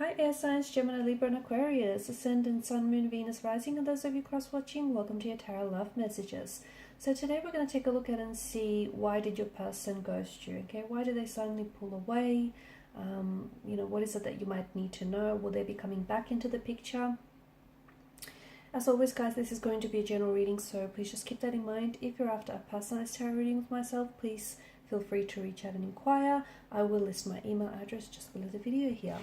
Hi air signs, Gemini, Libra and Aquarius, Ascendant, Sun, Moon, Venus, Rising, and those of you cross-watching, welcome to your Tarot Love Messages. So today we're going to take a look at and see why did your person ghost you, okay? Why did they suddenly pull away? What is it that you might need to know? Will they be coming back into the picture? As always, guys, this is going to be a general reading, so please just keep that in mind. If you're after a personalized tarot reading with myself, please feel free to reach out and inquire. I will list my email address just below the video here.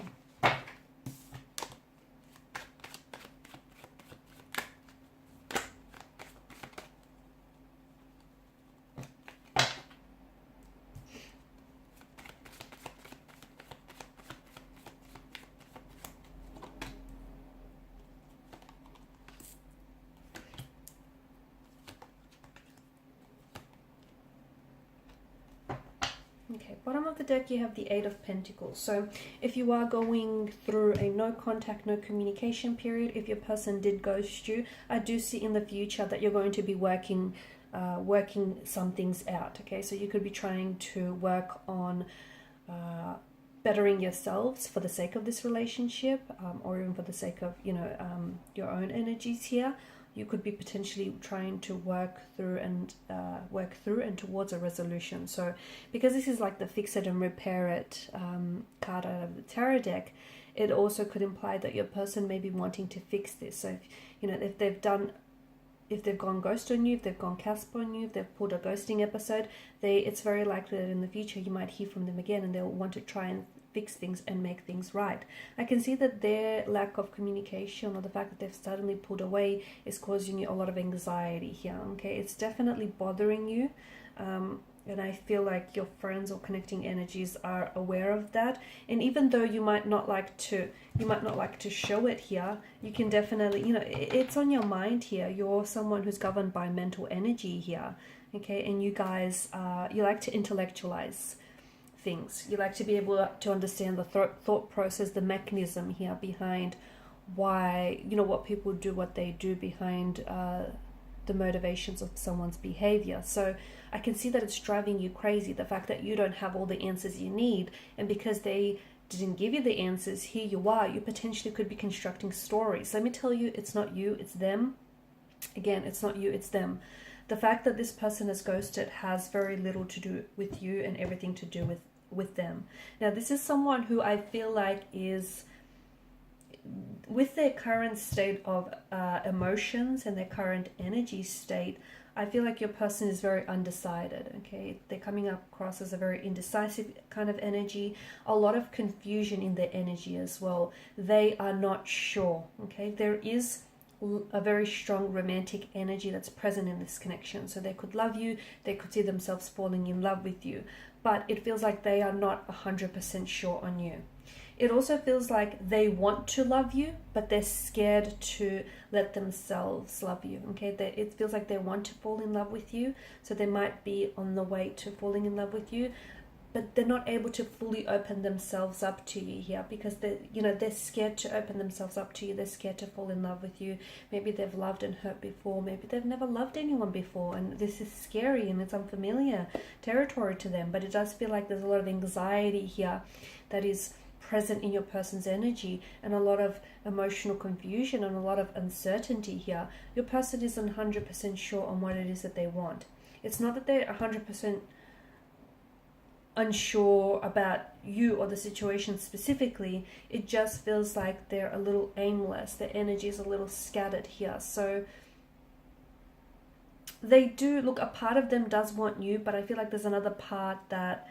Okay, bottom of the deck you have the Eight of Pentacles. So if you are going through a no contact, no communication period, if your person did ghost you, I do see in the future that you're going to be working some things out. Okay, so you could be trying to work on bettering yourselves for the sake of this relationship, or even for the sake of your own energies here. You could be potentially trying to work through and towards a resolution. So because this is like the fix it and repair it card out of the tarot deck, it also could imply that your person may be wanting to fix this. So if they've gone ghost on you, if they've gone Casp on you, if they've pulled a ghosting episode, it's very likely that in the future you might hear from them again and they'll want to try and fix things and make things right. I can see that their lack of communication or the fact that they've suddenly pulled away is causing you a lot of anxiety here. Okay, it's definitely bothering you, and I feel like your friends or connecting energies are aware of that. And even though you might not like to show it here, you can definitely, it's on your mind here. You're someone who's governed by mental energy here. Okay, and you guys, you like to intellectualize things. You like to be able to understand the thought process, the mechanism here behind why, what people do, what they do, behind the motivations of someone's behavior. So I can see that it's driving you crazy, the fact that you don't have all the answers you need, and because they didn't give you the answers, here you are, you potentially could be constructing stories. Let me tell you, it's not you, it's them. Again, it's not you, it's them. The fact that this person is ghosted has very little to do with you and everything to do with them. Now, this is someone who I feel like is, with their current state of emotions and their current energy state, I feel like your person is very undecided. Okay, they're coming across as a very indecisive kind of energy, a lot of confusion in their energy as well. They are not sure. Okay, there is a very strong romantic energy that's present in this connection. So they could love you, they could see themselves falling in love with you, but it feels like they are not 100% sure on you. It also feels like they want to love you, but they're scared to let themselves love you. Okay, it feels like they want to fall in love with you, so they might be on the way to falling in love with you, but they're not able to fully open themselves up to you here because they're scared to open themselves up to you. They're scared to fall in love with you. Maybe they've loved and hurt before. Maybe they've never loved anyone before, and this is scary and it's unfamiliar territory to them. But it does feel like there's a lot of anxiety here that is present in your person's energy, and a lot of emotional confusion and a lot of uncertainty here. Your person isn't 100% sure on what it is that they want. It's not that they're 100% unsure about you or the situation specifically. It just feels like they're a little aimless. Their energy is a little scattered here. So they do, look, a part of them does want you, but I feel like there's another part that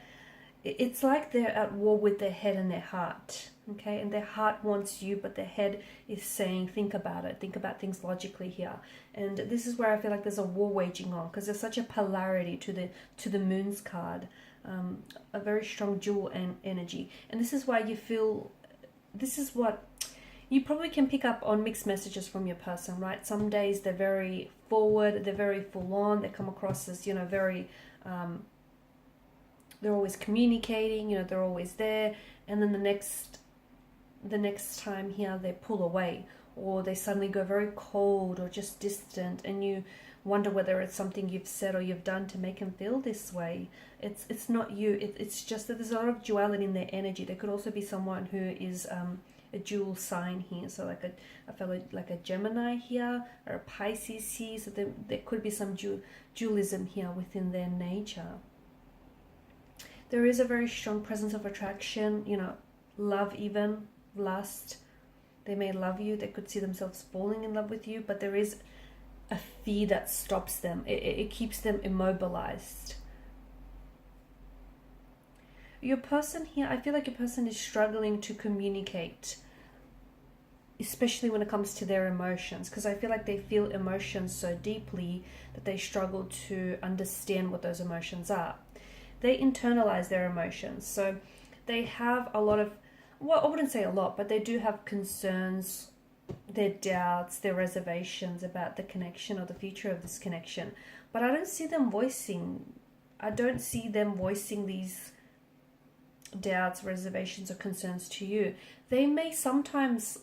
it's like they're at war with their head and their heart. Okay, and their heart wants you, but their head is saying, think about it, think about things logically here. And this is where I feel like there's a war waging on, because there's such a polarity to the Moon's card, a very strong dual energy. And this is why you feel, this is what you probably can pick up on mixed messages from your person, right? Some days they're very forward, they're very full on, they come across as, very they're always communicating, they're always there, and then the next time here they pull away, or they suddenly go very cold or just distant, and you wonder whether it's something you've said or you've done to make them feel this way. It's not you. It's just that there's a lot of duality in their energy. There could also be someone who is a dual sign here, so like a fellow like a Gemini here or a Pisces here. So there could be some dualism here within their nature. There is a very strong presence of attraction, you know, love, even lust. They may love you, they could see themselves falling in love with you, but there is a fear that stops them. It keeps them immobilized. Your person here, I feel like your person is struggling to communicate, especially when it comes to their emotions, because I feel like they feel emotions so deeply that they struggle to understand what those emotions are. They internalize their emotions, so they have a lot of, well, I wouldn't say a lot, but they do have concerns, their doubts, their reservations about the connection or the future of this connection. But I don't see them voicing these doubts, reservations, or concerns to you. They may sometimes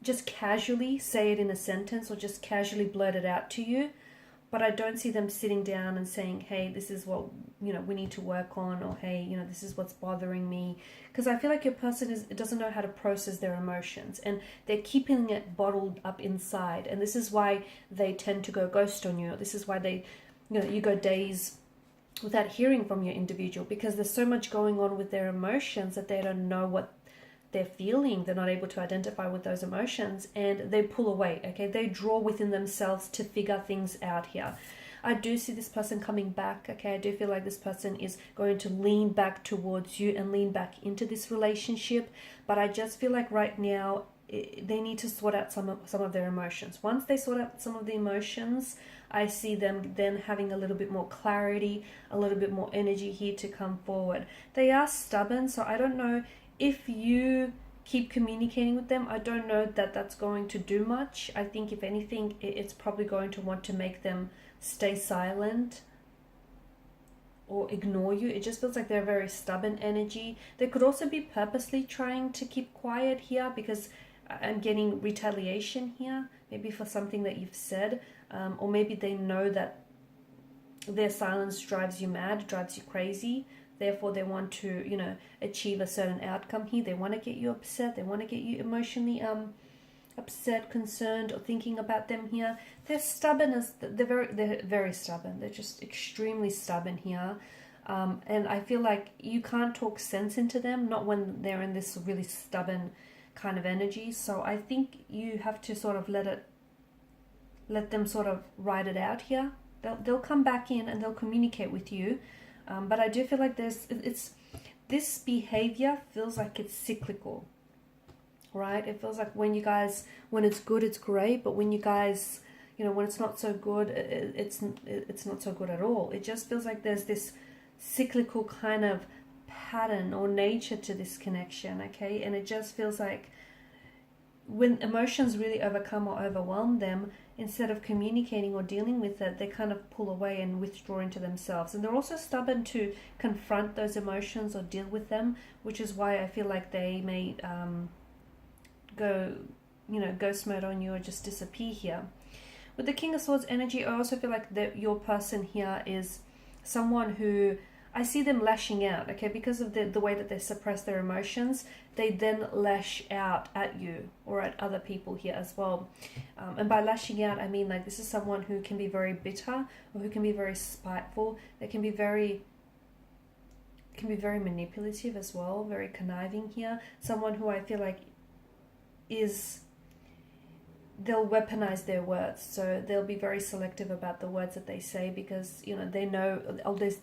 just casually say it in a sentence or just casually blurt it out to you, but I don't see them sitting down and saying, hey, this is what, you know, we need to work on, or hey, you know, this is what's bothering me. Because I feel like your person doesn't know how to process their emotions, and they're keeping it bottled up inside. And this is why they tend to go ghost on you. This is why they, you know, you go days without hearing from your individual, because there's so much going on with their emotions that they don't know what they're feeling. They're not able to identify with those emotions, and they pull away. Okay, they draw within themselves to figure things out here. I do see this person coming back. Okay, I do feel like this person is going to lean back towards you and lean back into this relationship, but I just feel like right now they need to sort out some of their emotions. Once they sort out some of the emotions, I see them then having a little bit more clarity, a little bit more energy here to come forward. They are stubborn, so I don't know if you keep communicating with them. I don't know that that's going to do much. I think if anything, it's probably going to want to make them stay silent or ignore you. It just feels like they're very stubborn energy. They could also be purposely trying to keep quiet here, because I'm getting retaliation here, maybe for something that you've said, or maybe they know that their silence drives you mad, drives you crazy. Therefore, they want to, you know, achieve a certain outcome here. They want to get you upset. They want to get you emotionally upset, concerned, or thinking about them here. They're stubborn. They're very stubborn. They're just extremely stubborn here. And I feel like you can't talk sense into them, not when they're in this really stubborn kind of energy. So I think you have to sort of let them sort of ride it out here. They'll come back in and they'll communicate with you. But I do feel like this behavior feels like it's cyclical, right? It feels like when it's good, it's great, but when you guys, you know, when it's not so good, it's not so good at all. It just feels like there's this cyclical kind of pattern or nature to this connection, okay? And it just feels like when emotions really overcome or overwhelm them, instead of communicating or dealing with it, they kind of pull away and withdraw into themselves. And they're also stubborn to confront those emotions or deal with them, which is why I feel like they may go ghost mode on you or just disappear here. With the King of Swords energy, I also feel like that your person here is someone who, I see them lashing out, okay, because of the way that they suppress their emotions. They then lash out at you or at other people here as well. And by lashing out, I mean like this is someone who can be very bitter or who can be very spiteful. They can be very manipulative as well, very conniving here. Someone who I feel like they'll weaponize their words, so they'll be very selective about the words that they say, because you know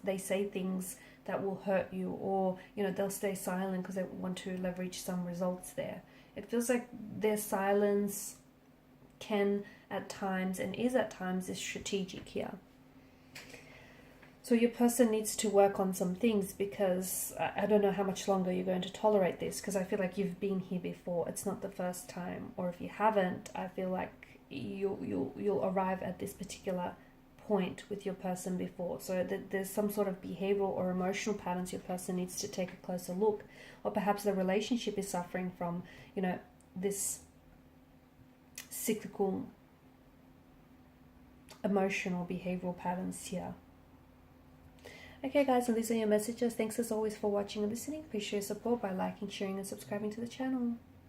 they say things that will hurt you, or you know they'll stay silent because they want to leverage some results there. It feels like their silence can at times and is at times is strategic here. So your person needs to work on some things, because I don't know how much longer you're going to tolerate this, because I feel like you've been here before. It's not the first time, or if you haven't, I feel like you'll arrive at this particular point with your person before. So that there's some sort of behavioral or emotional patterns your person needs to take a closer look, or perhaps the relationship is suffering from, you know, this cyclical emotional behavioral patterns here. Okay guys, and these are your messages. Thanks as always for watching and listening. Please show your support by liking, sharing and subscribing to the channel.